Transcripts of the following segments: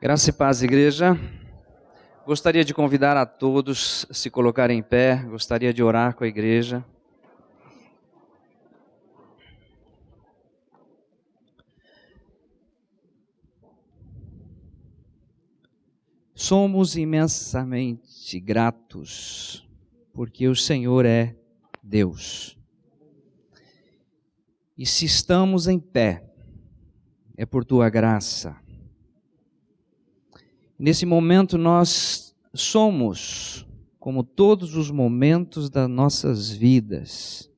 Graça e paz, igreja. Gostaria de convidar a todos a se colocarem em pé, gostaria de orar com a igreja. Somos imensamente gratos, porque o Senhor é Deus. E se estamos em pé, é por Tua graça. Nesse momento nós somos, como todos os momentos das nossas vidas,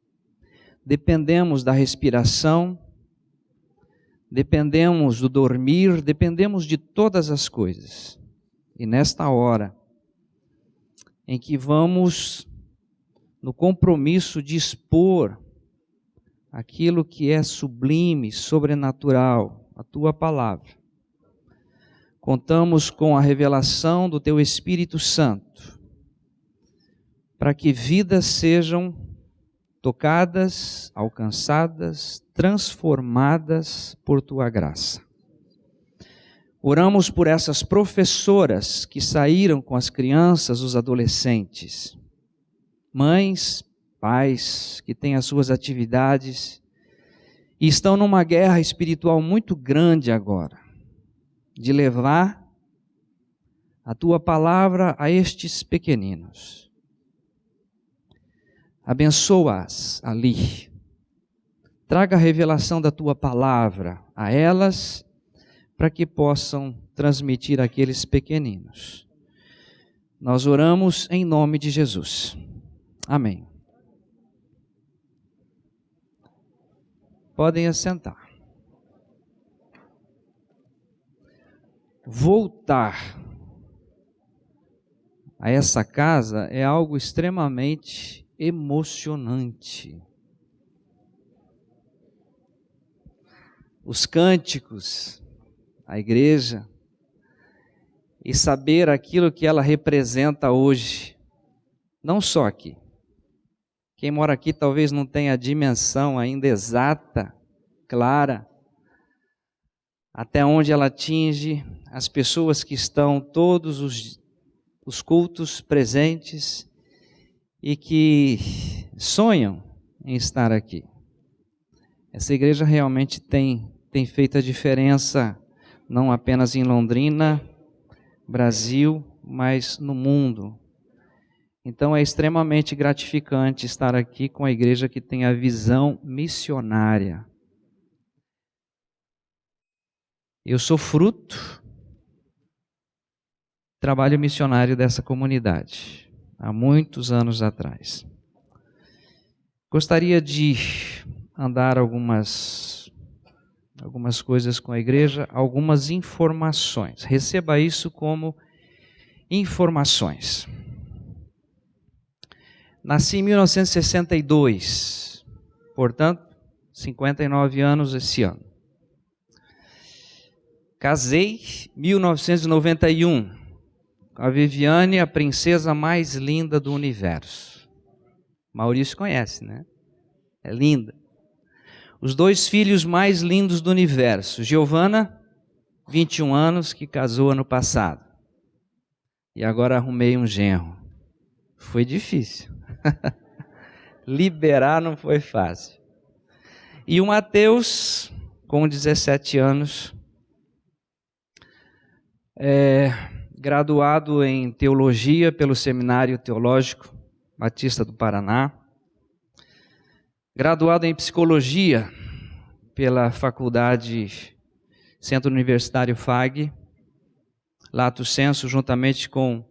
dependemos da respiração, dependemos do dormir, dependemos de todas as coisas. E nesta hora, em que vamos no compromisso de expor aquilo que é sublime, sobrenatural, a Tua palavra, contamos com a revelação do Teu Espírito Santo, para que vidas sejam tocadas, alcançadas, transformadas por Tua graça. Oramos por essas professoras que saíram com as crianças, os adolescentes, mães, pais que têm as suas atividades e estão numa guerra espiritual muito grande agora, de levar a Tua palavra a estes pequeninos. Abençoa-as ali. Traga a revelação da Tua palavra a elas, para que possam transmitir àqueles pequeninos. Nós oramos em nome de Jesus. Amém. Podem assentar. Voltar a essa casa é algo extremamente emocionante. Os cânticos, a igreja, e saber aquilo que ela representa hoje, não só aqui. Quem mora aqui talvez não tenha a dimensão ainda exata, clara, até onde ela atinge as pessoas que estão todos os cultos presentes e que sonham em estar aqui. Essa igreja realmente tem feito a diferença, não apenas em Londrina, Brasil, mas no mundo. Então é extremamente gratificante estar aqui com a igreja que tem a visão missionária. Eu sou fruto do trabalho missionário dessa comunidade, há muitos anos atrás. Gostaria de andar algumas coisas com a igreja, algumas informações. Receba isso como informações. Nasci em 1962, portanto, 59 anos esse ano. Casei em 1991 com a Viviane, a princesa mais linda do universo. Maurício conhece, né? É linda. Os dois filhos mais lindos do universo. Giovana, 21 anos, que casou ano passado. E agora arrumei um genro. Foi difícil. Liberar não foi fácil. E o Mateus, com 17 anos, graduado em teologia pelo Seminário Teológico Batista do Paraná, graduado em psicologia pela Faculdade Centro Universitário FAG, Lato Sensu, juntamente com o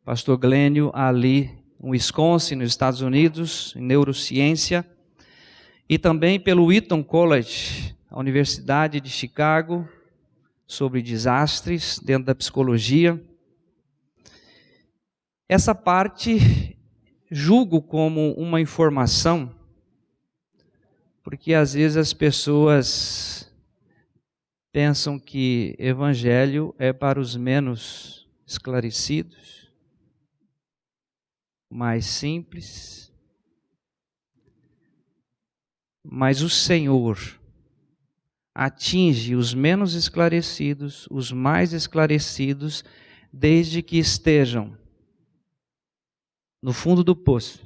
pastor Glênio, ali em Wisconsin, nos Estados Unidos, em neurociência, e também pelo Wheaton College, a Universidade de Chicago, sobre desastres dentro da psicologia. Essa parte julgo como uma informação, porque às vezes as pessoas pensam que evangelho é para os menos esclarecidos, mais simples, mas o Senhor atinge os menos esclarecidos, os mais esclarecidos, desde que estejam no fundo do poço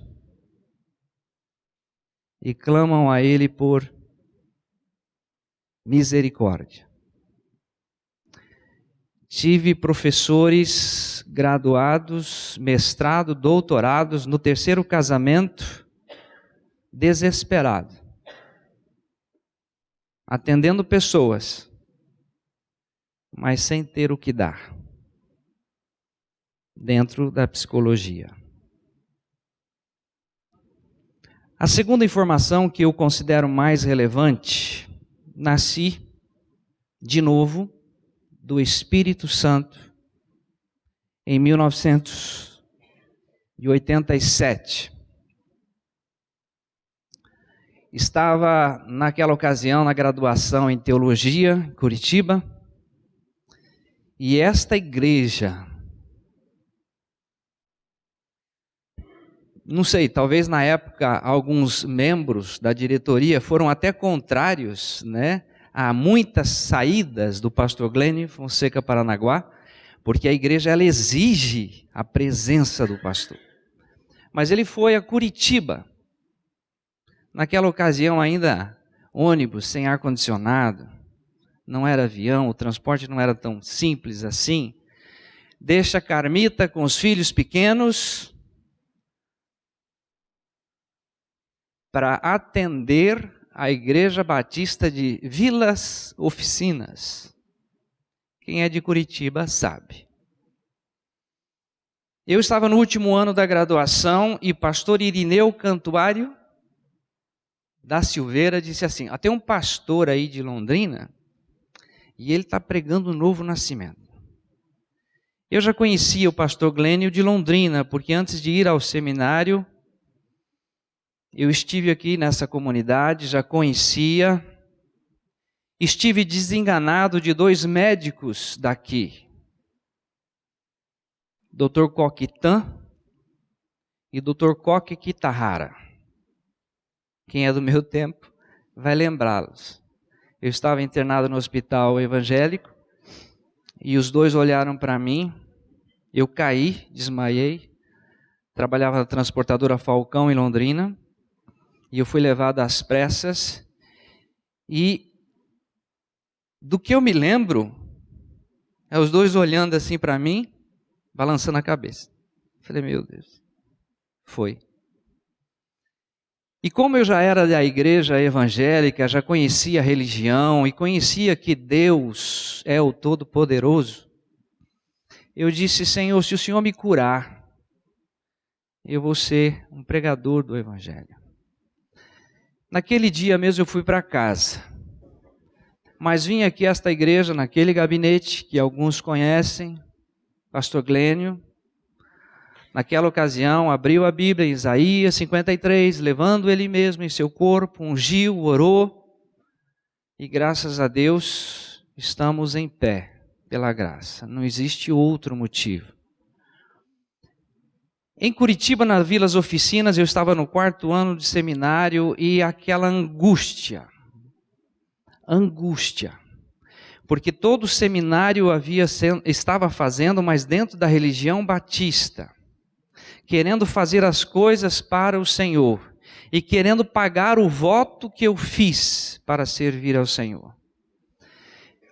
e clamam a Ele por misericórdia. Tive professores graduados, mestrado, doutorados, no terceiro casamento, desesperado, atendendo pessoas, mas sem ter o que dar, dentro da psicologia. A segunda informação que eu considero mais relevante, nasci de novo do Espírito Santo em 1987. Estava naquela ocasião na graduação em teologia, em Curitiba, e esta igreja, não sei, talvez na época alguns membros da diretoria foram até contrários, né, a muitas saídas do pastor Glênio Fonseca Paranaguá, porque a igreja ela exige a presença do pastor. Mas ele foi a Curitiba, naquela ocasião ainda ônibus sem ar-condicionado, não era avião, o transporte não era tão simples assim. Deixa a Carmita com os filhos pequenos para atender a Igreja Batista de Vilas Oficinas. Quem é de Curitiba sabe. Eu estava no último ano da graduação e pastor Irineu Cantuário da Silveira disse assim: tem um pastor aí de Londrina e ele está pregando o novo nascimento. Eu já conhecia o pastor Glênio de Londrina, porque antes de ir ao seminário, eu estive aqui nessa comunidade, já conhecia, estive desenganado de 2 médicos daqui, Dr. Coquitan e Dr. Coque Kitahara. Quem é do meu tempo vai lembrá-los. Eu estava internado no hospital evangélico e os 2 olharam para mim, eu caí, desmaiei, trabalhava na transportadora Falcão em Londrina, e eu fui levado às pressas, e do que eu me lembro, é os 2 olhando assim para mim, balançando a cabeça. Falei, meu Deus, foi. E como eu já era da igreja evangélica, já conhecia a religião, e conhecia que Deus é o Todo-Poderoso, eu disse, Senhor, se o Senhor me curar, eu vou ser um pregador do Evangelho. Naquele dia mesmo eu fui para casa, mas vim aqui a esta igreja, naquele gabinete que alguns conhecem, pastor Glênio, naquela ocasião abriu a Bíblia em Isaías 53, levando ele mesmo em seu corpo, ungiu, orou, e graças a Deus estamos em pé, pela graça, não existe outro motivo. Em Curitiba, nas Vilas Oficinas, eu estava no 4º ano de seminário e aquela angústia, porque todo o seminário estava fazendo, mas dentro da religião batista, querendo fazer as coisas para o Senhor e querendo pagar o voto que eu fiz para servir ao Senhor.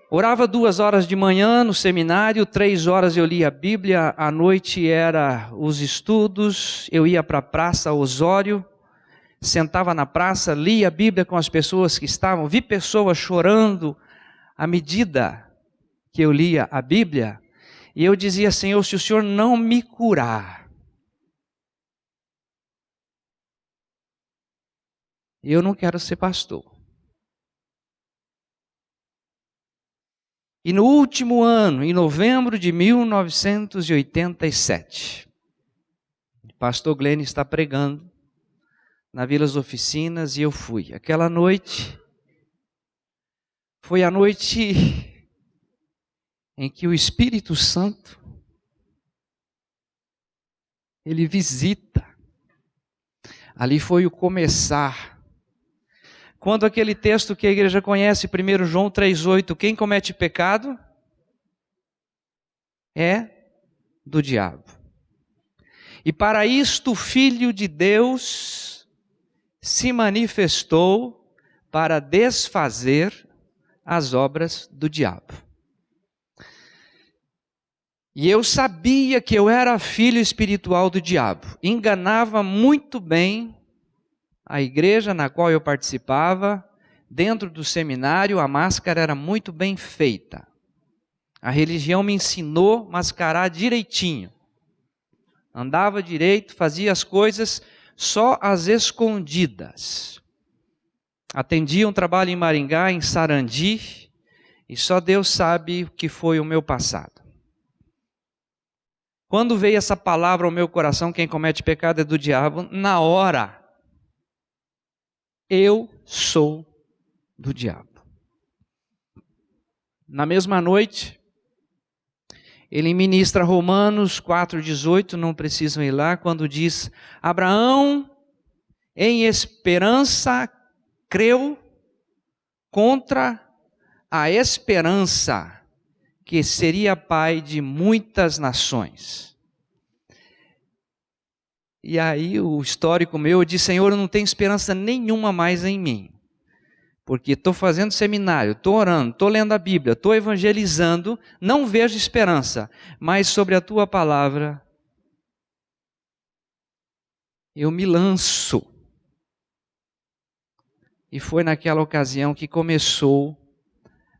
Orava 2 horas de manhã no seminário, 3 horas eu lia a Bíblia, à noite era os estudos, eu ia para a Praça Osório, sentava na praça, lia a Bíblia com as pessoas que estavam, vi pessoas chorando à medida que eu lia a Bíblia, e eu dizia, Senhor, se o Senhor não me curar, eu não quero ser pastor. E no último ano, em novembro de 1987, o pastor Glênio está pregando na Vilas Oficinas e eu fui. Aquela noite foi a noite em que o Espírito Santo, ele visita. Ali foi o começar. Quando aquele texto que a igreja conhece, 1 João 3,8, quem comete pecado é do diabo. E para isto o Filho de Deus se manifestou para desfazer as obras do diabo. E eu sabia que eu era filho espiritual do diabo. Enganava muito bem a igreja na qual eu participava. Dentro do seminário, a máscara era muito bem feita. A religião me ensinou a mascarar direitinho. Andava direito, fazia as coisas só às escondidas. Atendia um trabalho em Maringá, em Sarandi, e só Deus sabe o que foi o meu passado. Quando veio essa palavra ao meu coração, quem comete pecado é do diabo, na hora, eu sou do diabo. Na mesma noite, ele ministra Romanos 4,18, não precisam ir lá, quando diz: Abraão, em esperança, creu contra a esperança que seria pai de muitas nações. E aí o histórico meu diz: Senhor, eu não tenho esperança nenhuma mais em mim. Porque estou fazendo seminário, estou orando, estou lendo a Bíblia, estou evangelizando, não vejo esperança. Mas sobre a tua palavra, eu me lanço. E foi naquela ocasião que começou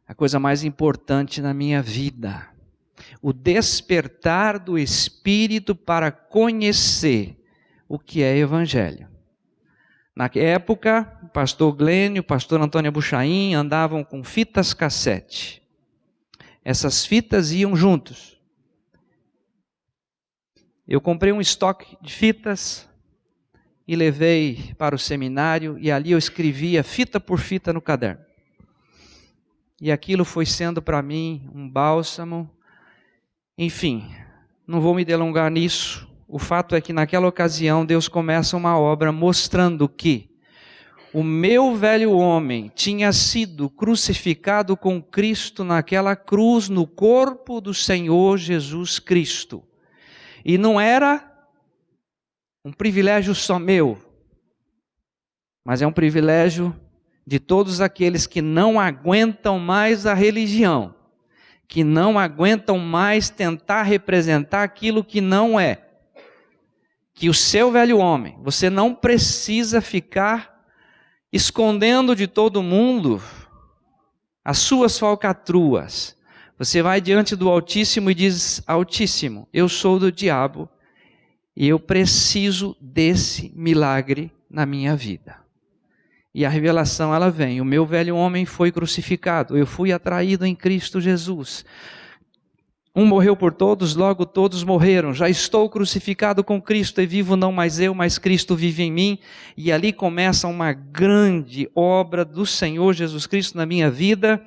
a coisa mais importante na minha vida. O despertar do Espírito para conhecer o que é Evangelho. Na época, o pastor Glênio, o pastor Antônio Buchaim andavam com fitas cassete. Essas fitas iam juntos. Eu comprei um estoque de fitas e levei para o seminário, e ali eu escrevia fita por fita no caderno. E aquilo foi sendo para mim um bálsamo. Enfim, não vou me delongar nisso. O fato é que naquela ocasião Deus começa uma obra mostrando que o meu velho homem tinha sido crucificado com Cristo naquela cruz no corpo do Senhor Jesus Cristo. E não era um privilégio só meu, mas é um privilégio de todos aqueles que não aguentam mais a religião, que não aguentam mais tentar representar aquilo que não é. Que o seu velho homem, você não precisa ficar escondendo de todo mundo as suas falcatruas. Você vai diante do Altíssimo e diz: Altíssimo, eu sou do diabo e eu preciso desse milagre na minha vida. E a revelação ela vem: o meu velho homem foi crucificado, eu fui atraído em Cristo Jesus. Um morreu por todos, logo todos morreram. Já estou crucificado com Cristo e vivo não mais eu, mas Cristo vive em mim. E ali começa uma grande obra do Senhor Jesus Cristo na minha vida.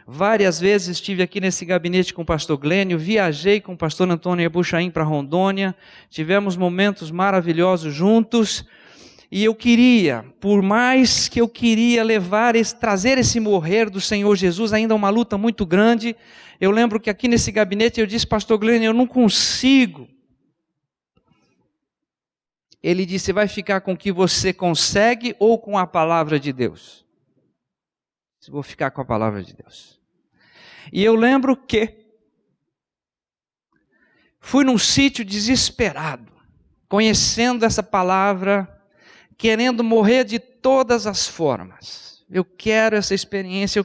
Várias vezes estive aqui nesse gabinete com o pastor Glênio, viajei com o pastor Antônio Buchaim para Rondônia, tivemos momentos maravilhosos juntos. E eu queria, por mais que eu queria trazer esse morrer do Senhor Jesus, ainda uma luta muito grande. Eu lembro que aqui nesse gabinete eu disse: pastor Glênio, eu não consigo. Ele disse: vai ficar com o que você consegue ou com a palavra de Deus? Eu vou ficar com a palavra de Deus. E eu lembro que fui num sítio desesperado, conhecendo essa palavra, querendo morrer de todas as formas. Eu quero essa experiência,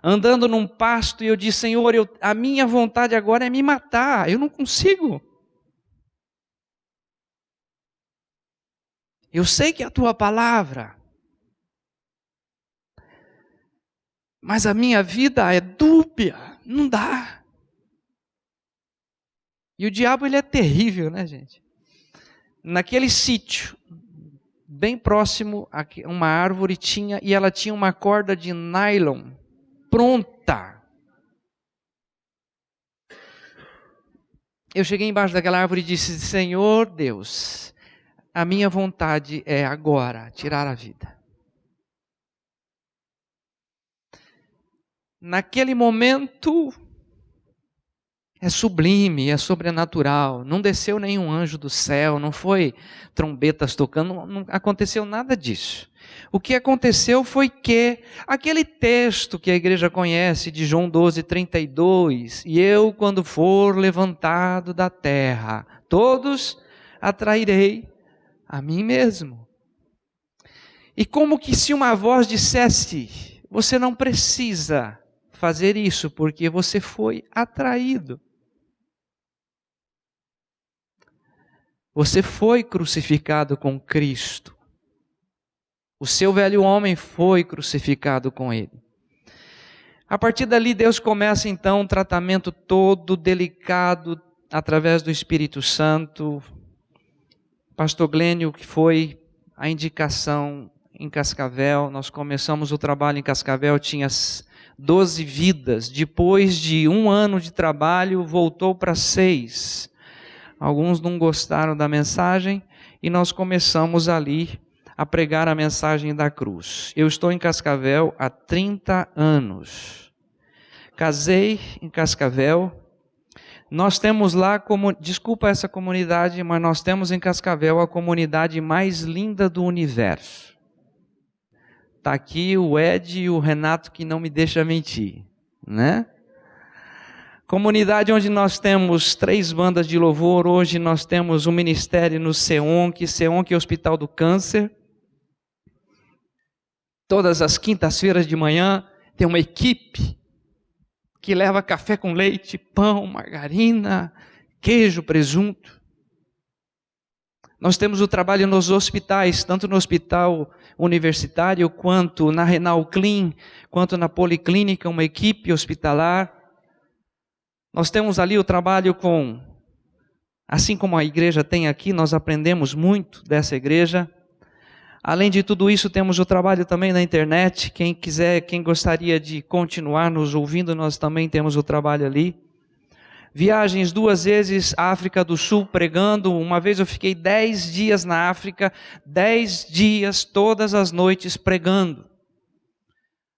andando num pasto, e eu disse: Senhor, a minha vontade agora é me matar, eu não consigo. Eu sei que é a tua palavra, mas a minha vida é dúbia, não dá. E o diabo, ele é terrível, né, gente? Naquele sítio, bem próximo a uma árvore, ela tinha uma corda de nylon pronta. Eu cheguei embaixo daquela árvore e disse: Senhor Deus, a minha vontade é agora tirar a vida. naquele momento, é sublime, é sobrenatural. Não desceu nenhum anjo do céu, não foi trombetas tocando, não aconteceu nada disso. O que aconteceu foi que aquele texto que a igreja conhece de João 12:32, e eu, quando for levantado da terra, todos atrairei a mim mesmo. E como que se uma voz dissesse, você não precisa fazer isso, porque você foi atraído. Você foi crucificado com Cristo. O seu velho homem foi crucificado com Ele. A partir dali, Deus começa então um tratamento todo delicado, através do Espírito Santo. Pastor Glênio, que foi a indicação em Cascavel, nós começamos o trabalho em Cascavel, tinha 12 vidas. Depois de 1 ano de trabalho, voltou para 6. Alguns não gostaram da mensagem e nós começamos ali a pregar a mensagem da cruz. Eu estou em Cascavel há 30 anos. Casei em Cascavel. Nós temos lá, desculpa essa comunidade, mas nós temos em Cascavel a comunidade mais linda do universo. Está aqui o Ed e o Renato que não me deixam mentir, né? Comunidade onde nós temos 3 bandas de louvor. Hoje nós temos um ministério no SEONC é o Hospital do Câncer. Todas as quintas-feiras de manhã tem uma equipe que leva café com leite, pão, margarina, queijo, presunto. Nós temos o trabalho nos hospitais, tanto no hospital universitário, quanto na Renal Clean, quanto na Policlínica, uma equipe hospitalar. Nós temos ali o trabalho assim como a igreja tem aqui, nós aprendemos muito dessa igreja. Além de tudo isso, temos o trabalho também na internet. Quem quiser, quem gostaria de continuar nos ouvindo, nós também temos o trabalho ali. Viagens 2 vezes à África do Sul pregando. Uma vez eu fiquei 10 dias na África, 10 dias todas as noites pregando.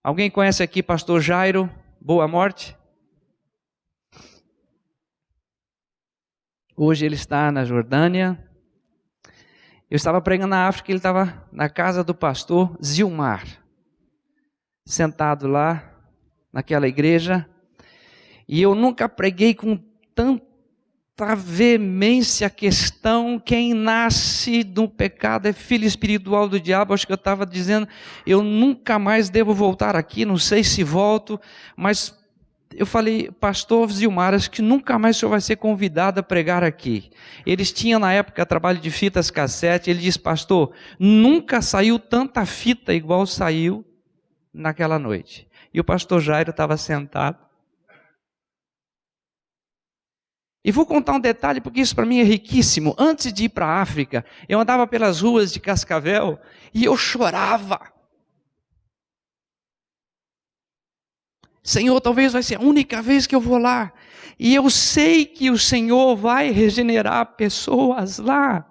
Alguém conhece aqui pastor Jairo Boa Morte? Hoje ele está na Jordânia. Eu estava pregando na África, ele estava na casa do pastor Zilmar, sentado lá naquela igreja. E eu nunca preguei com tanta veemência a questão: quem nasce do pecado é filho espiritual do diabo. Acho que eu estava dizendo, eu nunca mais devo voltar aqui, não sei se volto, mas eu falei, pastor Zilmar, acho que nunca mais o senhor vai ser convidado a pregar aqui. Eles tinham na época trabalho de fitas cassete. Ele disse, pastor, nunca saiu tanta fita igual saiu naquela noite. E o pastor Jairo estava sentado. E vou contar um detalhe, porque isso para mim é riquíssimo. Antes de ir para a África, eu andava pelas ruas de Cascavel e eu chorava. Senhor, talvez vai ser a única vez que eu vou lá. E eu sei que o Senhor vai regenerar pessoas lá.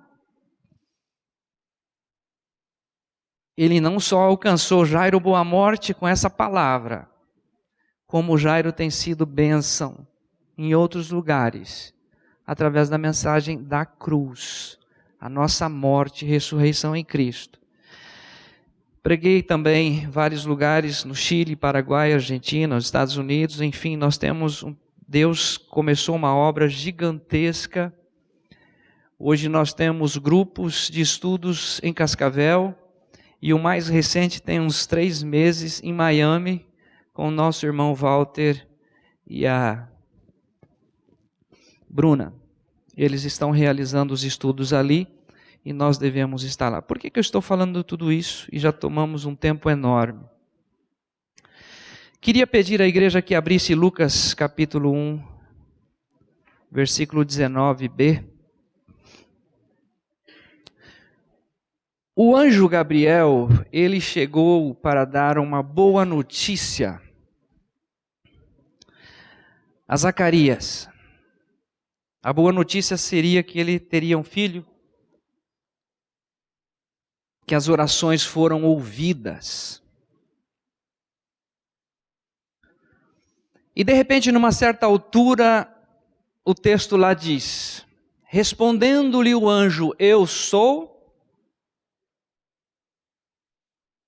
Ele não só alcançou Jairo Boa Morte com essa palavra, como Jairo tem sido bênção em outros lugares, através da mensagem da cruz, a nossa morte e ressurreição em Cristo. Preguei também em vários lugares, no Chile, Paraguai, Argentina, nos Estados Unidos, enfim, Deus começou uma obra gigantesca. Hoje nós temos grupos de estudos em Cascavel, e o mais recente tem uns 3 meses em Miami, com o nosso irmão Walter e a Bruna. Eles estão realizando os estudos ali, e nós devemos estar lá. Por que eu estou falando tudo isso? E já tomamos um tempo enorme. Queria pedir à igreja que abrisse Lucas capítulo 1, versículo 19b. O anjo Gabriel, ele chegou para dar uma boa notícia a Zacarias. A boa notícia seria que ele teria um filho, que as orações foram ouvidas. E de repente, numa certa altura, o texto lá diz: respondendo-lhe o anjo, eu sou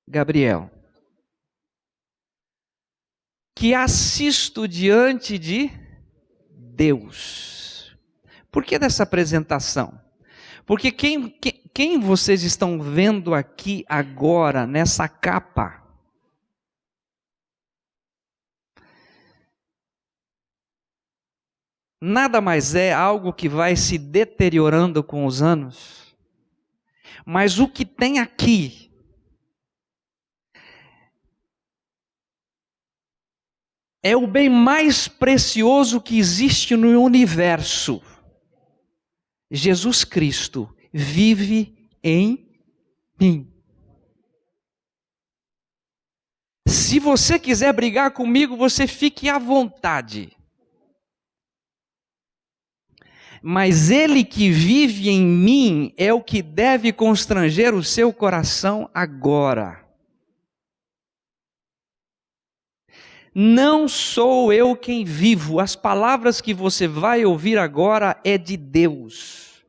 Gabriel, que assisto diante de Deus. Por que dessa apresentação? Porque quem vocês estão vendo aqui agora, nessa capa, nada mais é algo que vai se deteriorando com os anos, mas o que tem aqui é o bem mais precioso que existe no universo. Jesus Cristo vive em mim. Se você quiser brigar comigo, você fique à vontade. Mas Ele que vive em mim é o que deve constranger o seu coração agora. Não sou eu quem vivo, as palavras que você vai ouvir agora é de Deus.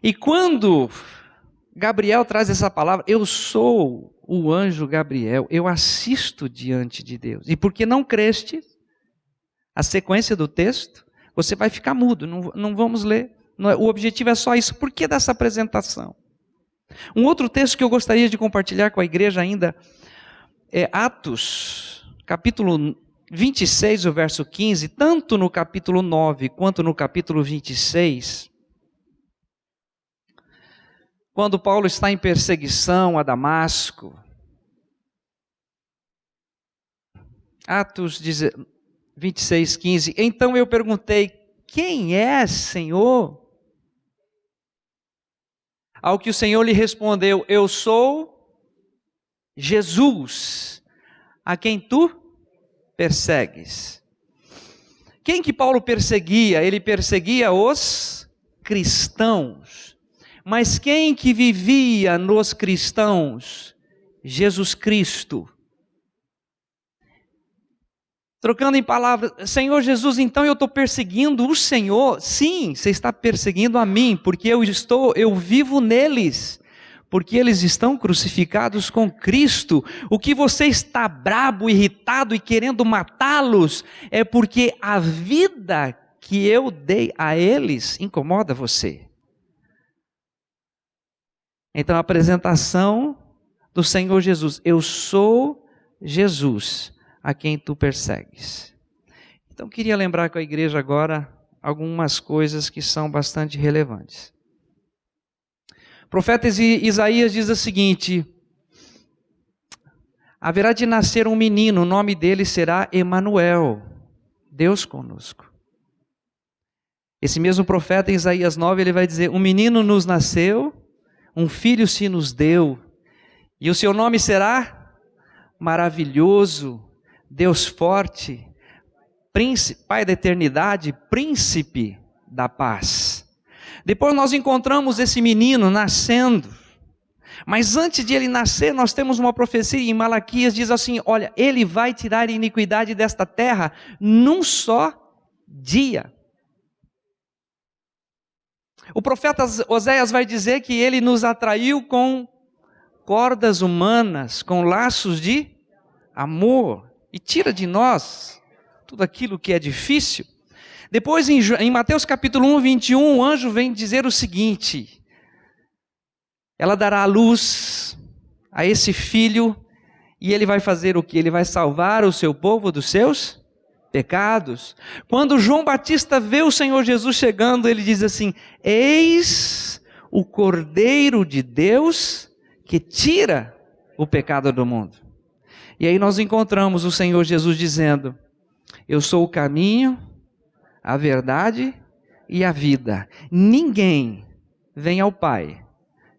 E quando Gabriel traz essa palavra, eu sou o anjo Gabriel, eu assisto diante de Deus. E porque não creste, a sequência do texto, você vai ficar mudo, não vamos ler. O objetivo é só isso. Por que dessa apresentação? Um outro texto que eu gostaria de compartilhar com a igreja ainda é Atos, capítulo 26, o verso 15, tanto no capítulo 9 quanto no capítulo 26, quando Paulo está em perseguição a Damasco. Atos 26, 15. Então eu perguntei: quem é, Senhor? Ao que o Senhor lhe respondeu: eu sou Jesus, a quem tu persegues. Quem que Paulo perseguia? Ele perseguia os cristãos. Mas quem que vivia nos cristãos? Jesus Cristo. Trocando em palavras, Senhor Jesus, então eu estou perseguindo o Senhor? Sim, você está perseguindo a mim, porque eu vivo neles, porque eles estão crucificados com Cristo. O que você está brabo, irritado e querendo matá-los, é porque a vida que eu dei a eles incomoda você. Então a apresentação do Senhor Jesus: eu sou Jesus, a quem tu persegues. Então queria lembrar com a igreja agora algumas coisas que são bastante relevantes. O profeta Isaías diz o seguinte: haverá de nascer um menino, o nome dele será Emanuel, Deus conosco. Esse mesmo profeta em Isaías 9, ele vai dizer: um menino nos nasceu, um filho se nos deu, e o seu nome será Maravilhoso, Deus forte, príncipe, Pai da eternidade, príncipe da paz. Depois nós encontramos esse menino nascendo, mas antes de ele nascer, nós temos uma profecia em Malaquias, diz assim: olha, ele vai tirar a iniquidade desta terra num só dia. O profeta Oséias vai dizer que ele nos atraiu com cordas humanas, com laços de amor, e tira de nós tudo aquilo que é difícil. Depois em Mateus capítulo 1, 21, o anjo vem dizer o seguinte: ela dará à luz a esse filho, e ele vai fazer o que? Ele vai salvar o seu povo dos seus pecados. Quando João Batista vê o Senhor Jesus chegando, ele diz assim: eis o Cordeiro de Deus que tira o pecado do mundo. E aí nós encontramos o Senhor Jesus dizendo: eu sou o caminho, a verdade e a vida. Ninguém vem ao Pai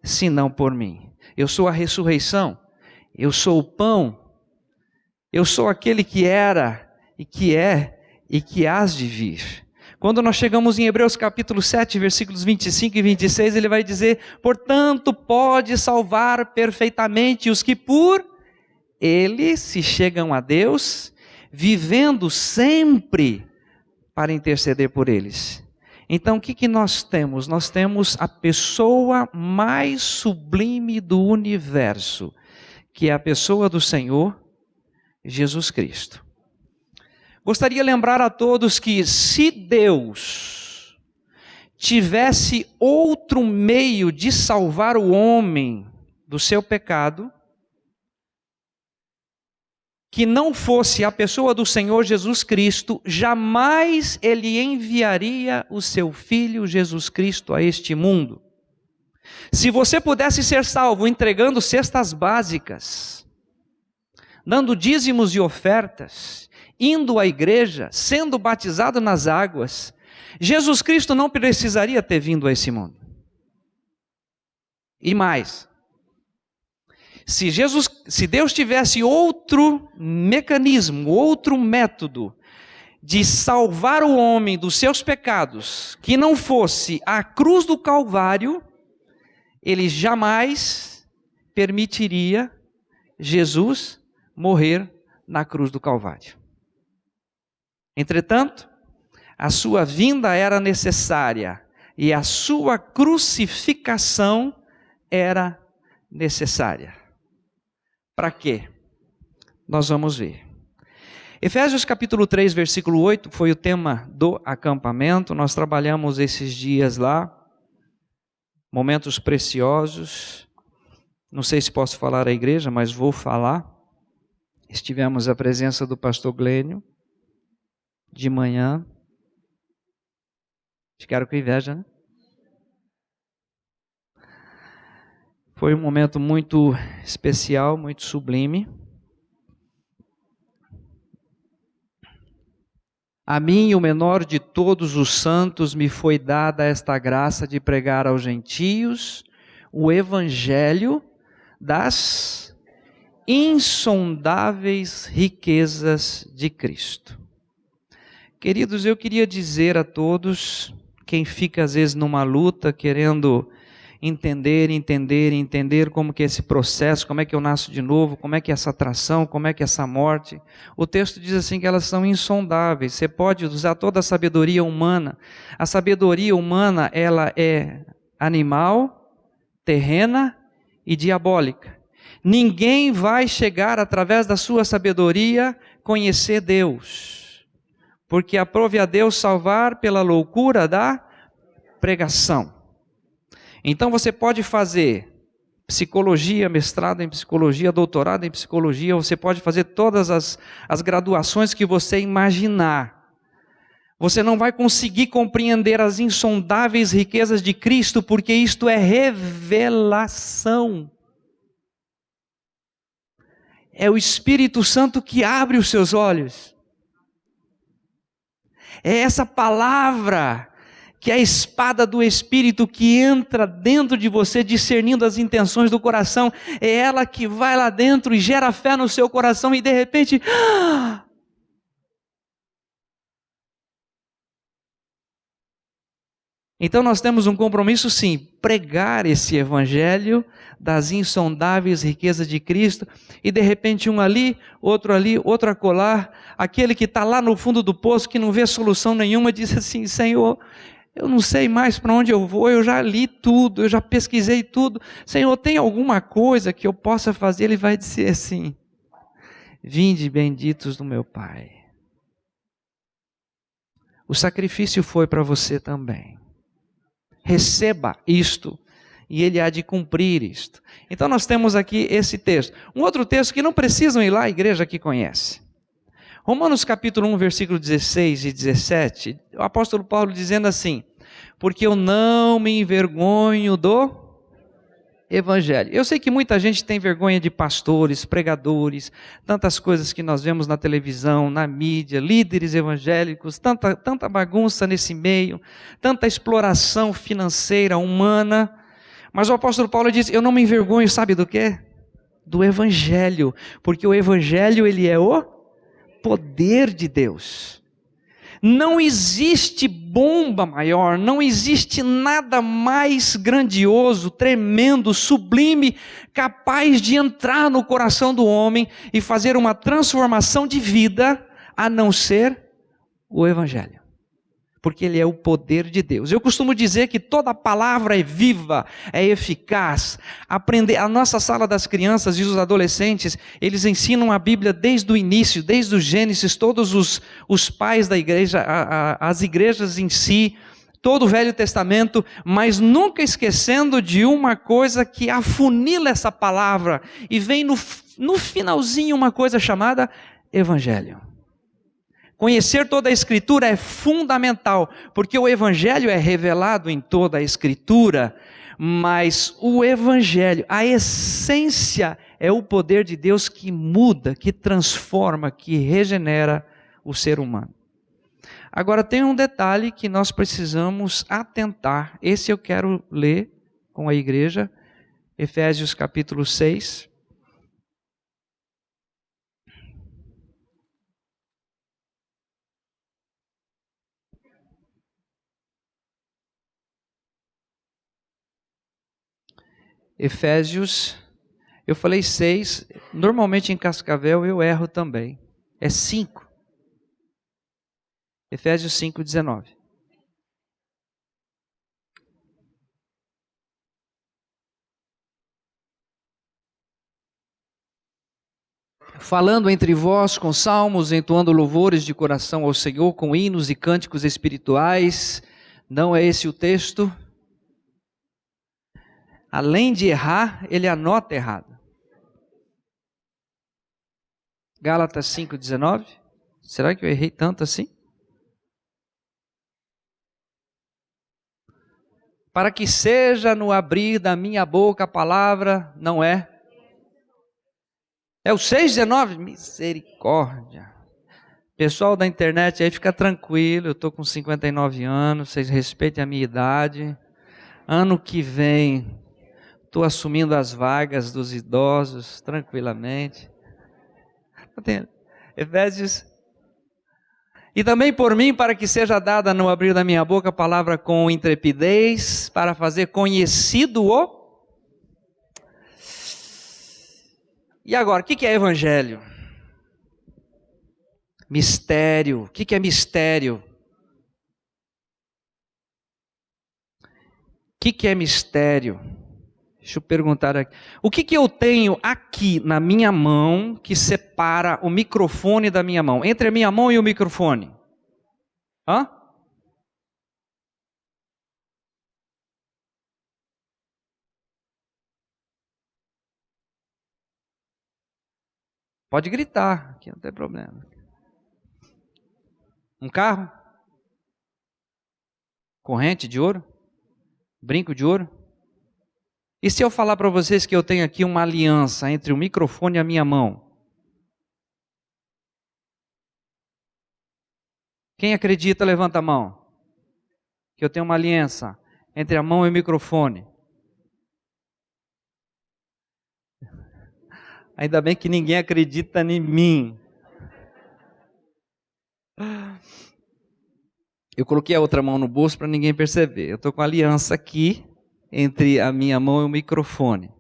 senão por mim. Eu sou a ressurreição, eu sou o pão, eu sou aquele que era e que é e que hás de vir. Quando nós chegamos em Hebreus capítulo 7, versículos 25 e 26, ele vai dizer: portanto pode salvar perfeitamente os que por eles se chegam a Deus, vivendo sempre para interceder por eles. Então o que nós temos? Nós temos a pessoa mais sublime do universo, que é a pessoa do Senhor Jesus Cristo. Gostaria de lembrar a todos que se Deus tivesse outro meio de salvar o homem do seu pecado, que não fosse a pessoa do Senhor Jesus Cristo, jamais Ele enviaria o seu Filho Jesus Cristo a este mundo. Se você pudesse ser salvo entregando cestas básicas, dando dízimos e ofertas, indo à igreja, sendo batizado nas águas, Jesus Cristo não precisaria ter vindo a esse mundo. E mais, se Deus tivesse outro mecanismo, outro método de salvar o homem dos seus pecados, que não fosse a cruz do Calvário, Ele jamais permitiria Jesus morrer na cruz do Calvário. Entretanto, a sua vinda era necessária e a sua crucificação era necessária. Para quê? Nós vamos ver. Efésios capítulo 3, versículo 8, foi o tema do acampamento. Nós trabalhamos esses dias lá, momentos preciosos. Não sei se posso falar à igreja, mas vou falar. Estivemos à presença do pastor Glênio, de manhã. Ficaram com inveja, né? Foi um momento muito especial, muito sublime. A mim, o menor de todos os santos, me foi dada esta graça de pregar aos gentios o evangelho das insondáveis riquezas de Cristo. Queridos, eu queria dizer a todos, quem fica às vezes numa luta, querendo entender como que é esse processo, como é que eu nasço de novo, como é que é essa atração, como é que é essa morte. O texto diz assim que elas são insondáveis. Você pode usar toda a sabedoria humana. A sabedoria humana, ela é animal, terrena e diabólica. Ninguém vai chegar através da sua sabedoria conhecer Deus, porque aprove a Deus salvar pela loucura da pregação. Então você pode fazer psicologia, mestrado em psicologia, doutorado em psicologia, você pode fazer todas as graduações que você imaginar. Você não vai conseguir compreender as insondáveis riquezas de Cristo, porque isto é revelação. É o Espírito Santo que abre os seus olhos. É essa palavra que é a espada do Espírito que entra dentro de você, discernindo as intenções do coração. É ela que vai lá dentro e gera fé no seu coração e de repente... Então nós temos um compromisso sim, pregar esse evangelho das insondáveis riquezas de Cristo, e de repente um ali, outro acolá, aquele que está lá no fundo do poço, que não vê solução nenhuma, diz assim: Senhor, eu não sei mais para onde eu vou, eu já li tudo, eu já pesquisei tudo, Senhor, tem alguma coisa que eu possa fazer? Ele vai dizer assim: vinde benditos do meu Pai. O sacrifício foi para você também. Receba isto, e Ele há de cumprir isto. Então nós temos aqui esse texto. Um outro texto que não precisam ir lá, a igreja que conhece. Romanos capítulo 1, versículo 16 e 17, o apóstolo Paulo dizendo assim: porque eu não me envergonho do Evangelho. Eu sei que muita gente tem vergonha de pastores, pregadores, tantas coisas que nós vemos na televisão, na mídia, líderes evangélicos, tanta bagunça nesse meio, tanta exploração financeira, humana. Mas o apóstolo Paulo diz: eu não me envergonho, sabe do quê? Do Evangelho, porque o Evangelho, ele é o poder de Deus. Não existe bomba maior, não existe nada mais grandioso, tremendo, sublime, capaz de entrar no coração do homem e fazer uma transformação de vida, a não ser o Evangelho. Porque ele é o poder de Deus. Eu costumo dizer que toda palavra é viva, é eficaz. A nossa sala das crianças e os adolescentes, eles ensinam a Bíblia desde o início, desde o Gênesis, todos os pais da igreja, as igrejas em si, todo o Velho Testamento, mas nunca esquecendo de uma coisa que afunila essa palavra, e vem no finalzinho uma coisa chamada Evangelho. Conhecer toda a Escritura é fundamental, porque o Evangelho é revelado em toda a Escritura, mas o Evangelho, a essência é o poder de Deus que muda, que transforma, que regenera o ser humano. Agora tem um detalhe que nós precisamos atentar, esse eu quero ler com a igreja, Efésios capítulo 6. Efésios, eu falei 6, normalmente em Cascavel eu erro também, é 5. Efésios 5, 19. Falando entre vós com salmos, entoando louvores de coração ao Senhor, com hinos e cânticos espirituais. Não é esse o texto? Além de errar, ele anota errado. Gálatas 5,19. Será que eu errei tanto assim? Para que seja no abrir da minha boca a palavra, não é? É o 6,19? Misericórdia. Pessoal da internet aí, fica tranquilo, eu estou com 59 anos, vocês respeitem a minha idade. Ano que vem, estou assumindo as vagas dos idosos, tranquilamente. Efésios. E também por mim, para que seja dada no abrir da minha boca a palavra com intrepidez, para fazer conhecido o... E agora, o que é evangelho? Mistério. O que é mistério? O que é mistério? Deixa eu perguntar aqui. O que eu tenho aqui na minha mão que separa o microfone da minha mão? Entre a minha mão e o microfone? Hã? Pode gritar, aqui não tem problema. Um carro? Corrente de ouro? Brinco de ouro? E se eu falar para vocês que eu tenho aqui uma aliança entre o microfone e a minha mão? Quem acredita, levanta a mão. Que eu tenho uma aliança entre a mão e o microfone. Ainda bem que ninguém acredita em mim. Eu coloquei a outra mão no bolso para ninguém perceber. Eu estou com a aliança aqui entre a minha mão e o microfone. O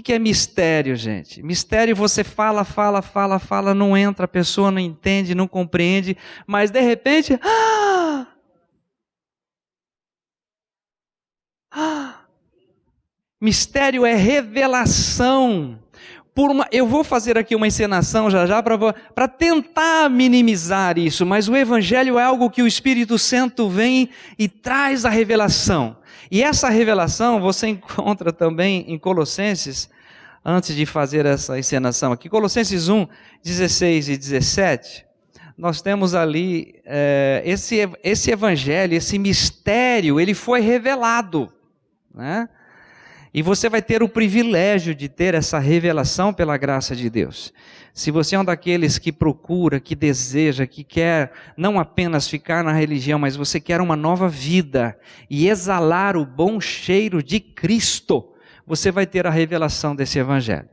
que é mistério, gente? Mistério você fala, não entra, a pessoa não entende, não compreende, mas de repente... Mistério é revelação. Eu vou fazer aqui uma encenação já para tentar minimizar isso, mas o Evangelho é algo que o Espírito Santo vem e traz a revelação. E essa revelação você encontra também em Colossenses, antes de fazer essa encenação aqui, Colossenses 1, 16 e 17, nós temos ali esse Evangelho, esse mistério, ele foi revelado, né? E você vai ter o privilégio de ter essa revelação pela graça de Deus. Se você é um daqueles que procura, que deseja, que quer não apenas ficar na religião, mas você quer uma nova vida e exalar o bom cheiro de Cristo, você vai ter a revelação desse Evangelho.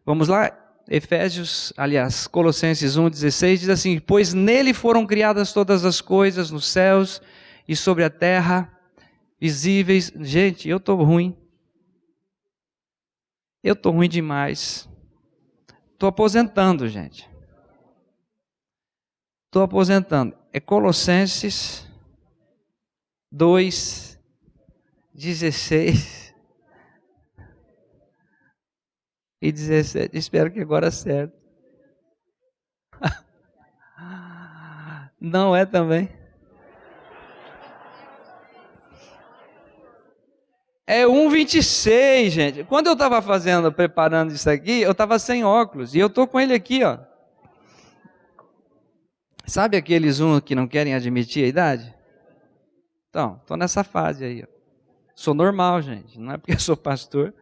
Vamos lá? Colossenses 1,16 diz assim: pois nele foram criadas todas as coisas nos céus e sobre a terra, visíveis. Gente, eu estou ruim. Eu estou ruim demais. Estou aposentando, gente. Estou aposentando. É Colossenses 2:16 e 17. Espero que agora acerte. Não é também? É 1:26, gente. Quando eu estava preparando isso aqui, eu estava sem óculos. E eu estou com ele aqui, ó. Sabe aqueles que não querem admitir a idade? Então, estou nessa fase aí, ó. Sou normal, gente. Não é porque eu sou pastor.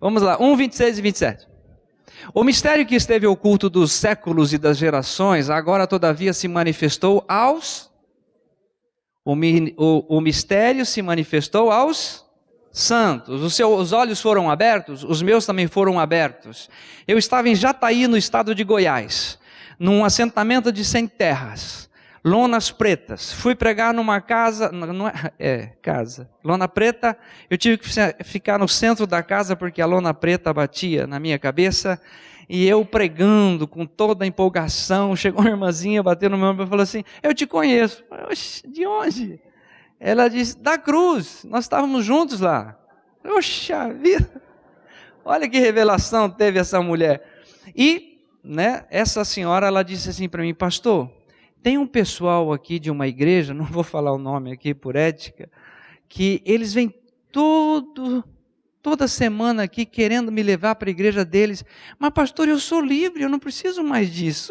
Vamos lá, 1:26 e 27. O mistério que esteve oculto dos séculos e das gerações, agora todavia se manifestou aos... O mistério se manifestou aos santos. Os seus olhos foram abertos, os meus também foram abertos. Eu estava em Jataí, no estado de Goiás, num assentamento de sem terras, lonas pretas. Fui pregar numa casa, lona preta. Eu tive que ficar no centro da casa porque a lona preta batia na minha cabeça. E eu pregando com toda a empolgação, chegou uma irmãzinha, bateu no meu ombro e falou assim: eu te conheço. Oxe, de onde? Ela disse: da cruz, nós estávamos juntos lá. Oxa vida, olha que revelação teve essa mulher. E, essa senhora, ela disse assim para mim: pastor, tem um pessoal aqui de uma igreja, não vou falar o nome aqui por ética, que eles vêm toda semana aqui querendo me levar para a igreja deles, mas pastor, eu sou livre, eu não preciso mais disso.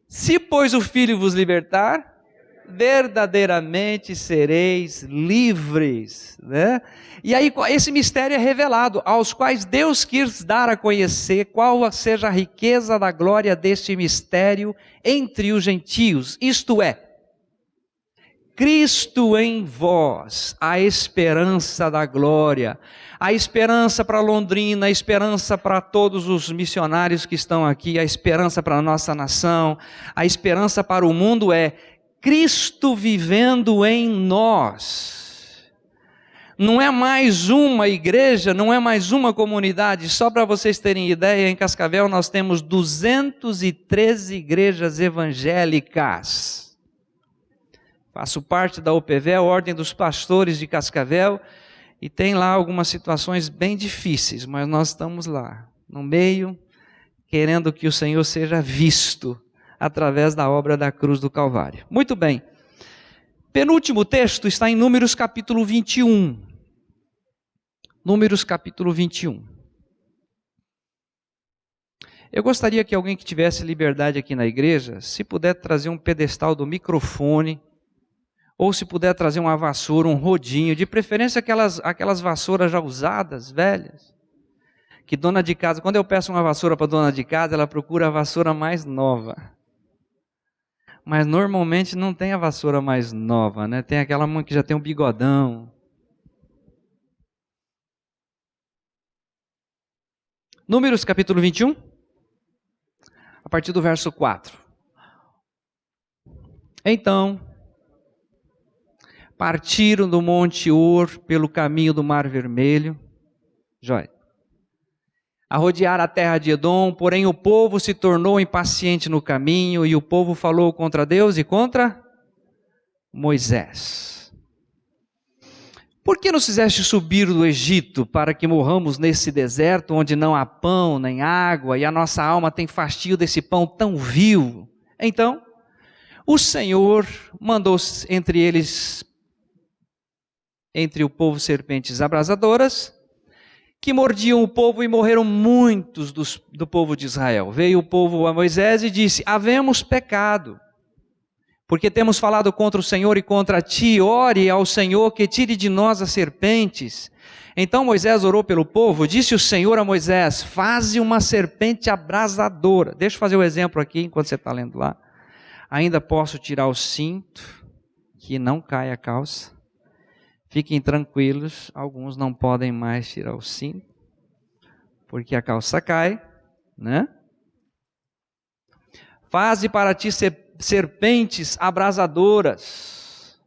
Se pois o Filho vos libertar, verdadeiramente sereis livres, E aí esse mistério é revelado, aos quais Deus quis dar a conhecer qual seja a riqueza da glória deste mistério entre os gentios, isto é, Cristo em vós, a esperança da glória, a esperança para Londrina, a esperança para todos os missionários que estão aqui, a esperança para a nossa nação, a esperança para o mundo é Cristo vivendo em nós. Não é mais uma igreja, não é mais uma comunidade. Só para vocês terem ideia, em Cascavel nós temos 213 igrejas evangélicas. Faço parte da OPV, a Ordem dos Pastores de Cascavel, e tem lá algumas situações bem difíceis, mas nós estamos lá, no meio, querendo que o Senhor seja visto através da obra da cruz do Calvário. Muito bem. Penúltimo texto está em Números capítulo 21. Números capítulo 21. Eu gostaria que alguém que tivesse liberdade aqui na igreja, se puder trazer um pedestal do microfone, ou se puder trazer uma vassoura, um rodinho, de preferência aquelas vassouras já usadas, velhas, que dona de casa, quando eu peço uma vassoura para dona de casa, ela procura a vassoura mais nova. Mas normalmente não tem a vassoura mais nova, Tem aquela que já tem um bigodão. Números capítulo 21, a partir do verso 4. Então, partiram do Monte Hor pelo caminho do Mar Vermelho, a rodear a terra de Edom, porém o povo se tornou impaciente no caminho, e o povo falou contra Deus e contra Moisés. Por que nos fizeste subir do Egito, para que morramos nesse deserto, onde não há pão nem água, e a nossa alma tem fastio desse pão tão vil? Então, o Senhor mandou entre o povo serpentes abrasadoras, que mordiam o povo, e morreram muitos do povo de Israel. Veio o povo a Moisés e disse: havemos pecado, porque temos falado contra o Senhor e contra ti. Ore ao Senhor que tire de nós as serpentes. Então Moisés orou pelo povo. Disse o Senhor a Moisés: faze uma serpente abrasadora. Deixa eu fazer o exemplo aqui enquanto você está lendo lá. Ainda posso tirar o cinto, que não cai a calça. Fiquem tranquilos, alguns não podem mais tirar o cinto. porque a calça cai, né? Faze para ti serpentes abrasadoras.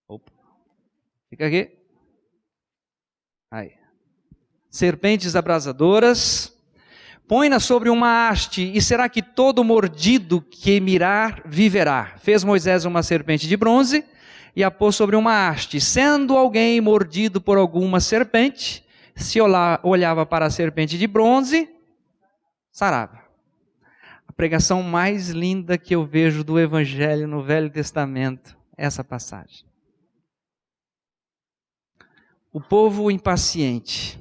Opa. Fica aqui. Aí. Serpentes abrasadoras. Põe-na sobre uma haste, e será que todo mordido que mirar viverá. Fez Moisés uma serpente de bronze e a pôs sobre uma haste. Sendo alguém mordido por alguma serpente, se olhava para a serpente de bronze, sarava. A pregação mais linda que eu vejo do Evangelho no Velho Testamento, essa passagem. O povo impaciente.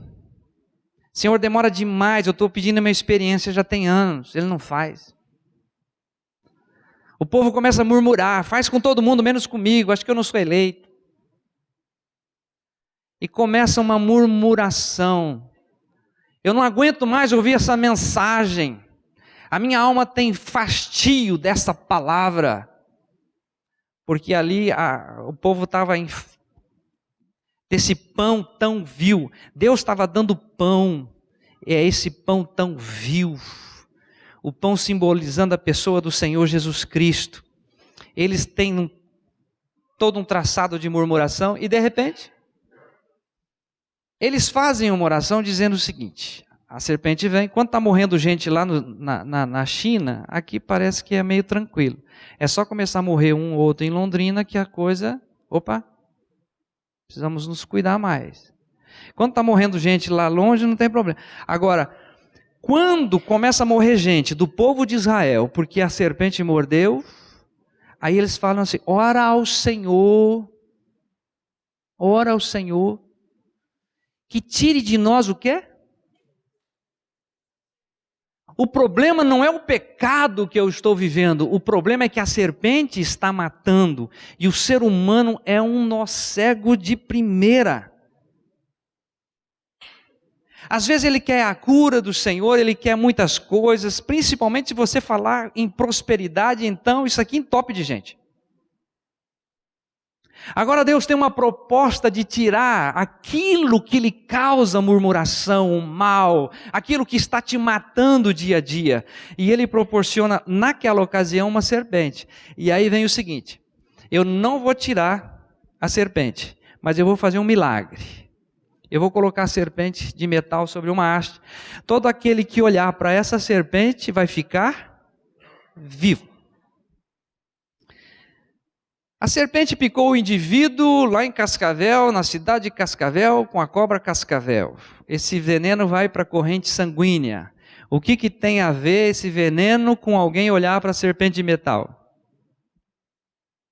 Senhor, demora demais, eu estou pedindo a minha experiência já tem anos, ele não faz. O povo começa a murmurar, faz com todo mundo menos comigo, acho que eu não sou eleito. E começa uma murmuração. Eu não aguento mais ouvir essa mensagem. A minha alma tem fastio dessa palavra. Porque ali o povo estava desse pão tão vil. Deus estava dando pão. É esse pão tão vil. O pão simbolizando a pessoa do Senhor Jesus Cristo. Eles têm todo um traçado de murmuração e de repente eles fazem uma oração dizendo o seguinte: a serpente vem, quando está morrendo gente lá na China, aqui parece que é meio tranquilo. É só começar a morrer um ou outro em Londrina que a coisa, precisamos nos cuidar mais. Quando está morrendo gente lá longe, não tem problema. Agora, quando começa a morrer gente do povo de Israel, porque a serpente mordeu, aí eles falam assim: ora ao Senhor, que tire de nós o quê? O problema não é o pecado que eu estou vivendo, o problema é que a serpente está matando, e o ser humano é um nó cego de primeira. Às vezes ele quer a cura do Senhor, ele quer muitas coisas, principalmente se você falar em prosperidade, então isso aqui entope de gente. Agora Deus tem uma proposta de tirar aquilo que lhe causa murmuração, o mal, aquilo que está te matando dia a dia. E Ele proporciona naquela ocasião uma serpente. E aí vem o seguinte: eu não vou tirar a serpente, mas eu vou fazer um milagre. Eu vou colocar a serpente de metal sobre uma haste. Todo aquele que olhar para essa serpente vai ficar vivo. A serpente picou o indivíduo lá em Cascavel, na cidade de Cascavel, com a cobra cascavel. Esse veneno vai para a corrente sanguínea. O que tem a ver esse veneno com alguém olhar para a serpente de metal?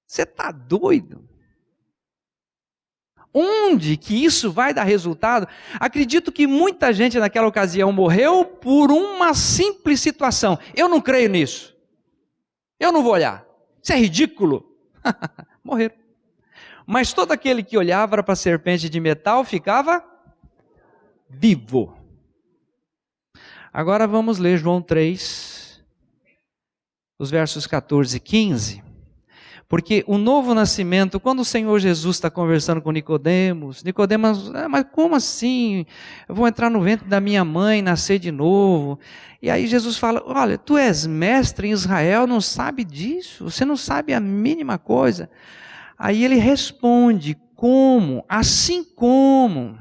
Você está doido? Onde que isso vai dar resultado? Acredito que muita gente naquela ocasião morreu por uma simples situação. Eu não creio nisso. Eu não vou olhar. Isso é ridículo. Morreram. Mas todo aquele que olhava para a serpente de metal ficava vivo. Agora vamos ler João 3, os versos 14 e 15. Porque o novo nascimento, quando o Senhor Jesus está conversando com Nicodemos, mas como assim? Eu vou entrar no ventre da minha mãe, nascer de novo. E aí Jesus fala: olha, tu és mestre em Israel, não sabe disso? Você não sabe a mínima coisa. Aí ele responde: como? Assim como.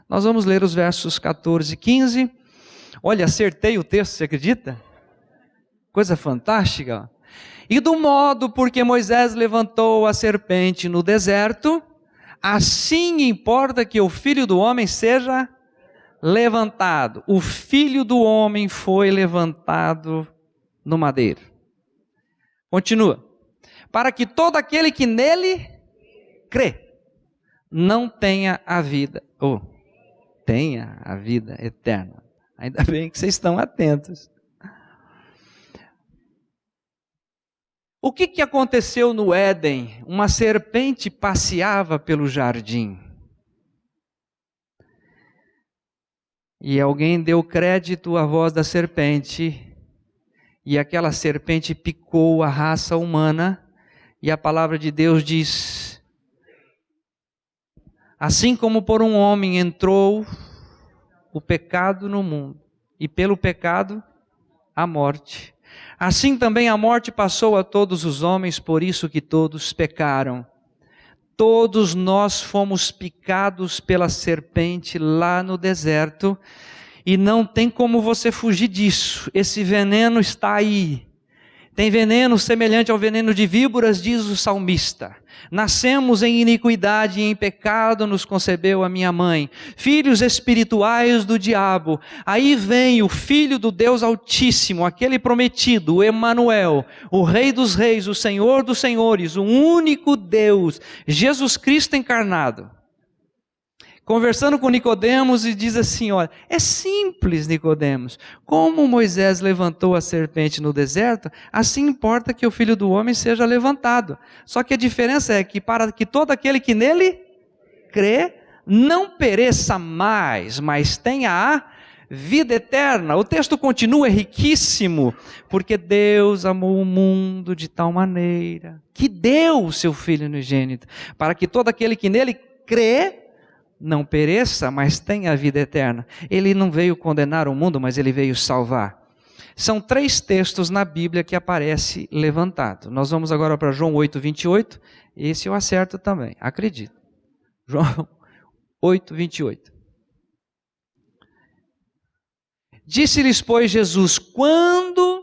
Nós vamos ler os versos 14 e 15. Olha, acertei o texto, você acredita? Coisa fantástica. E do modo porque Moisés levantou a serpente no deserto, assim importa que o Filho do Homem seja levantado. O Filho do Homem foi levantado no madeiro. Continua. Para que todo aquele que nele crê, não tenha a vida, tenha a vida eterna. Ainda bem que vocês estão atentos. O que aconteceu no Éden? Uma serpente passeava pelo jardim. E alguém deu crédito à voz da serpente. E aquela serpente picou a raça humana. E a palavra de Deus diz: assim como por um homem entrou o pecado no mundo, e pelo pecado a morte. Assim também a morte passou a todos os homens, por isso que todos pecaram. Todos nós fomos picados pela serpente lá no deserto, e não tem como você fugir disso. Esse veneno está aí. Tem veneno semelhante ao veneno de víboras, diz o salmista. Nascemos em iniquidade e em pecado nos concebeu a minha mãe. Filhos espirituais do diabo. Aí vem o Filho do Deus Altíssimo, aquele prometido, o Emanuel, o Rei dos Reis, o Senhor dos Senhores, o único Deus, Jesus Cristo encarnado. Conversando com Nicodemos e diz assim, olha, é simples, Nicodemos, como Moisés levantou a serpente no deserto, assim importa que o Filho do Homem seja levantado. Só que a diferença é que para que todo aquele que nele crê, não pereça mais, mas tenha a vida eterna. O texto continua riquíssimo, porque Deus amou o mundo de tal maneira, que deu o seu Filho unigênito, para que todo aquele que nele crê, não pereça, mas tenha a vida eterna. Ele não veio condenar o mundo, mas ele veio salvar. São 3 textos na Bíblia que aparece levantado. Nós vamos agora para João 8:28. Esse eu acerto também, acredito. João 8:28. Disse-lhes, pois, Jesus: quando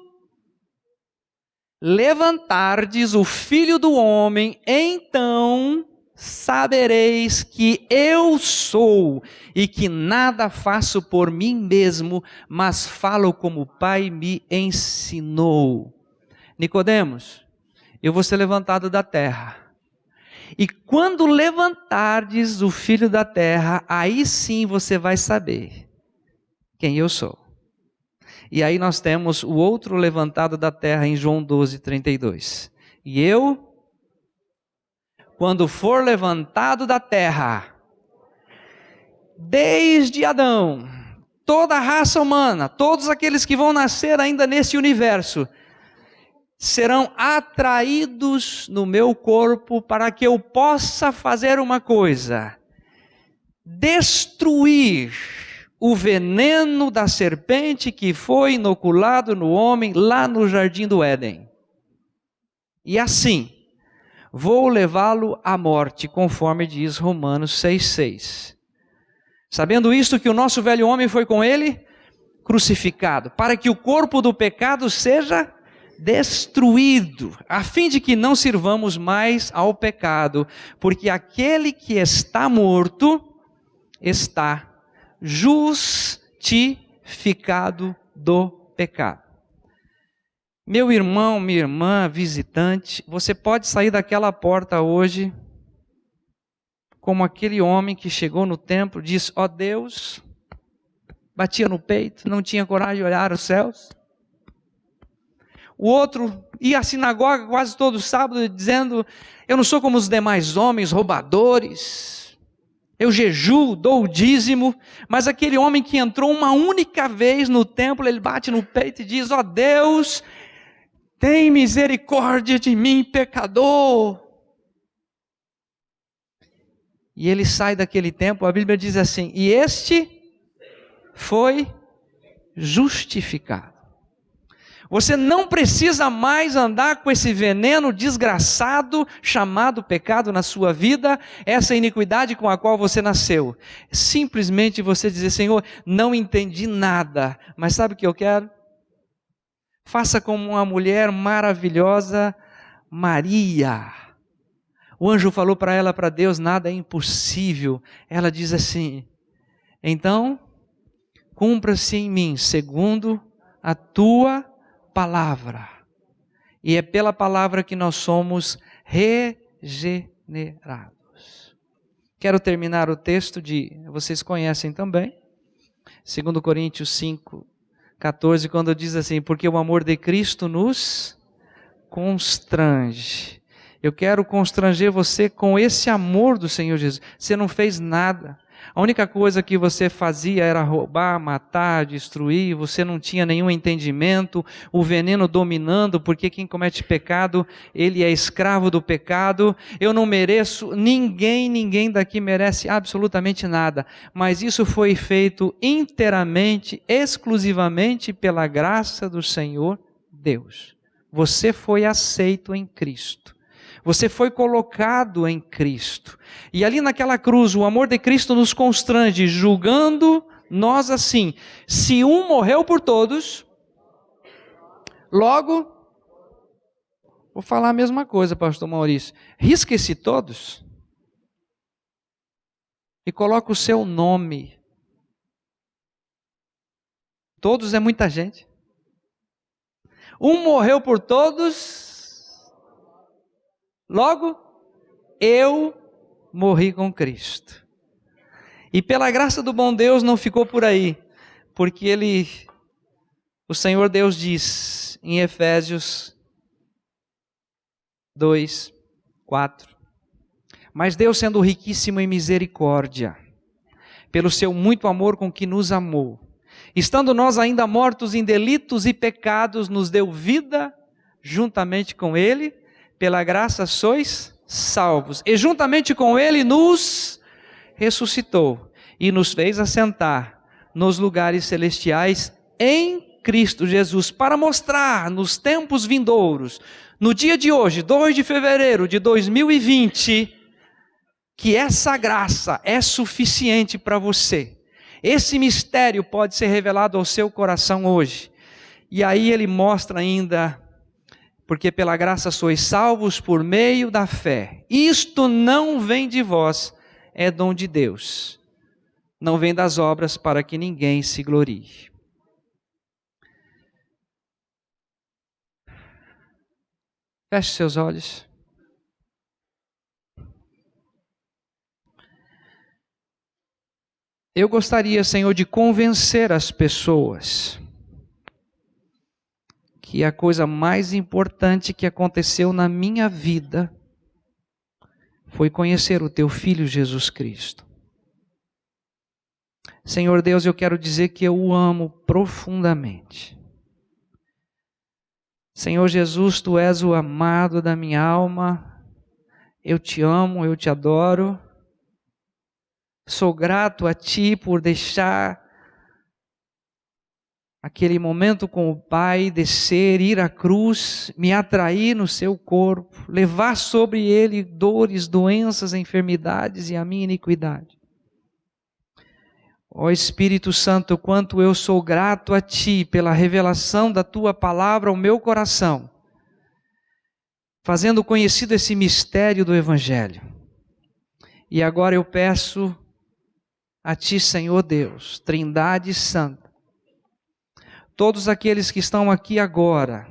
levantardes o Filho do Homem, então sabereis que eu sou, e que nada faço por mim mesmo, mas falo como o Pai me ensinou. Nicodemos, eu vou ser levantado da terra, e quando levantardes o Filho da terra, aí sim você vai saber quem eu sou. E aí nós temos o outro levantado da terra em João 12:32. E eu, quando for levantado da terra, desde Adão, toda a raça humana, todos aqueles que vão nascer ainda nesse universo, serão atraídos no meu corpo para que eu possa fazer uma coisa: destruir o veneno da serpente que foi inoculado no homem lá no jardim do Éden. E assim, vou levá-lo à morte, conforme diz Romanos 6:6. Sabendo isto, que o nosso velho homem foi com ele crucificado, para que o corpo do pecado seja destruído, a fim de que não sirvamos mais ao pecado, porque aquele que está morto está justificado do pecado. Meu irmão, minha irmã, visitante, você pode sair daquela porta hoje como aquele homem que chegou no templo e disse: ó Deus, batia no peito, não tinha coragem de olhar os céus. O outro ia à sinagoga quase todo sábado dizendo: eu não sou como os demais homens, roubadores, eu jejuo, dou o dízimo. Mas aquele homem que entrou uma única vez no templo, ele bate no peito e diz: ó Deus, tem misericórdia de mim, pecador. E ele sai daquele templo, a Bíblia diz assim: e este foi justificado. Você não precisa mais andar com esse veneno desgraçado chamado pecado na sua vida, essa iniquidade com a qual você nasceu. Simplesmente você dizer: Senhor, não entendi nada, mas sabe o que eu quero? Faça como uma mulher maravilhosa, Maria. O anjo falou para ela, para Deus, nada é impossível. Ela diz assim: então, cumpra-se em mim, segundo a tua palavra. E é pela palavra que nós somos regenerados. Quero terminar o texto vocês conhecem também, 2 Coríntios 5:14, quando diz assim: porque o amor de Cristo nos constrange. Eu quero constranger você com esse amor do Senhor Jesus. Você não fez nada, A única coisa que você fazia era roubar, matar, destruir, você não tinha nenhum entendimento, o veneno dominando, porque quem comete pecado, ele é escravo do pecado. Eu não mereço, ninguém daqui merece absolutamente nada, mas isso foi feito inteiramente, exclusivamente pela graça do Senhor Deus. Você foi aceito em Cristo. Você foi colocado em Cristo. E ali naquela cruz, o amor de Cristo nos constrange, julgando nós assim: se um morreu por todos, logo, vou falar a mesma coisa, pastor Maurício, risque-se todos e coloca o seu nome. Todos é muita gente. Um morreu por todos, logo, eu morri com Cristo. E pela graça do bom Deus não ficou por aí, porque o Senhor Deus diz em Efésios 2, 4, mas Deus, sendo riquíssimo em misericórdia, pelo seu muito amor com que nos amou, estando nós ainda mortos em delitos e pecados, nos deu vida juntamente com Ele. Pela graça sois salvos. E juntamente com Ele nos ressuscitou e nos fez assentar nos lugares celestiais em Cristo Jesus, para mostrar nos tempos vindouros, no dia de hoje, 2 de fevereiro de 2020, que essa graça é suficiente para você. Esse mistério pode ser revelado ao seu coração hoje. E aí ele mostra ainda: porque pela graça sois salvos por meio da fé. Isto não vem de vós, é dom de Deus. Não vem das obras, para que ninguém se glorie. Feche seus olhos. Eu gostaria, Senhor, de convencer as pessoas que a coisa mais importante que aconteceu na minha vida foi conhecer o Teu Filho Jesus Cristo. Senhor Deus, eu quero dizer que eu o amo profundamente. Senhor Jesus, Tu és o amado da minha alma, eu Te amo, eu Te adoro, sou grato a Ti por deixar aquele momento com o Pai, descer, ir à cruz, me atrair no seu corpo, levar sobre ele dores, doenças, enfermidades e a minha iniquidade. Ó Espírito Santo, quanto eu sou grato a Ti pela revelação da Tua palavra ao meu coração, fazendo conhecido esse mistério do Evangelho. E agora eu peço a Ti, Senhor Deus, Trindade Santa, todos aqueles que estão aqui agora,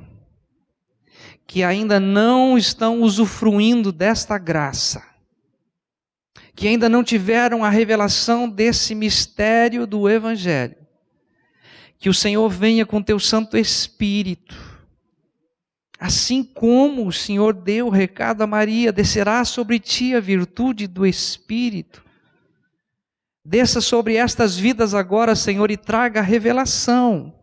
que ainda não estão usufruindo desta graça, que ainda não tiveram a revelação desse mistério do Evangelho, que o Senhor venha com Teu Santo Espírito, assim como o Senhor deu o recado a Maria, descerá sobre ti a virtude do Espírito. Desça sobre estas vidas agora, Senhor, e traga a revelação.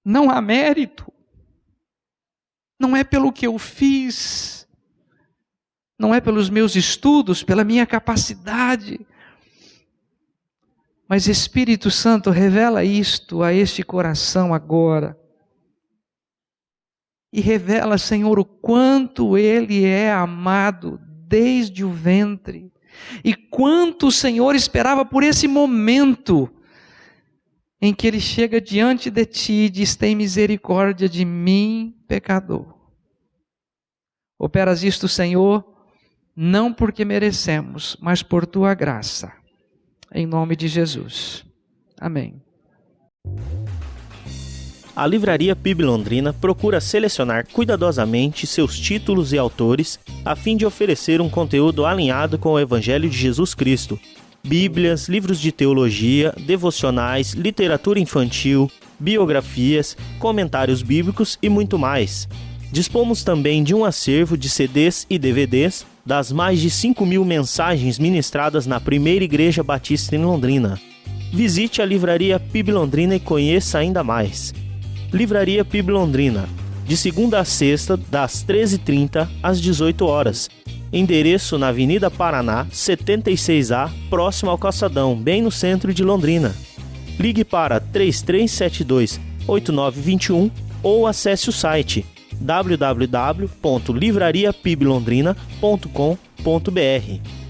Não há mérito, não é pelo que eu fiz, não é pelos meus estudos, pela minha capacidade, mas Espírito Santo, revela isto a este coração agora, e revela, Senhor, o quanto ele é amado desde o ventre, e quanto o Senhor esperava por esse momento, em que ele chega diante de ti e diz: tem misericórdia de mim, pecador. Operas isto, Senhor, não porque merecemos, mas por tua graça. Em nome de Jesus. Amém. A Livraria PIB Londrina procura selecionar cuidadosamente seus títulos e autores a fim de oferecer um conteúdo alinhado com o Evangelho de Jesus Cristo. Bíblias, livros de teologia, devocionais, literatura infantil, biografias, comentários bíblicos e muito mais. Dispomos também de um acervo de CDs e DVDs das mais de 5.000 mensagens ministradas na primeira igreja batista em Londrina. Visite a Livraria PIB Londrina e conheça ainda mais. Livraria PIB Londrina, de segunda a sexta, das 13h30 às 18 horas. Endereço na Avenida Paraná, 76A, próximo ao Calçadão, bem no centro de Londrina. Ligue para 3372-8921 ou acesse o site www.livrariapiblondrina.com.br.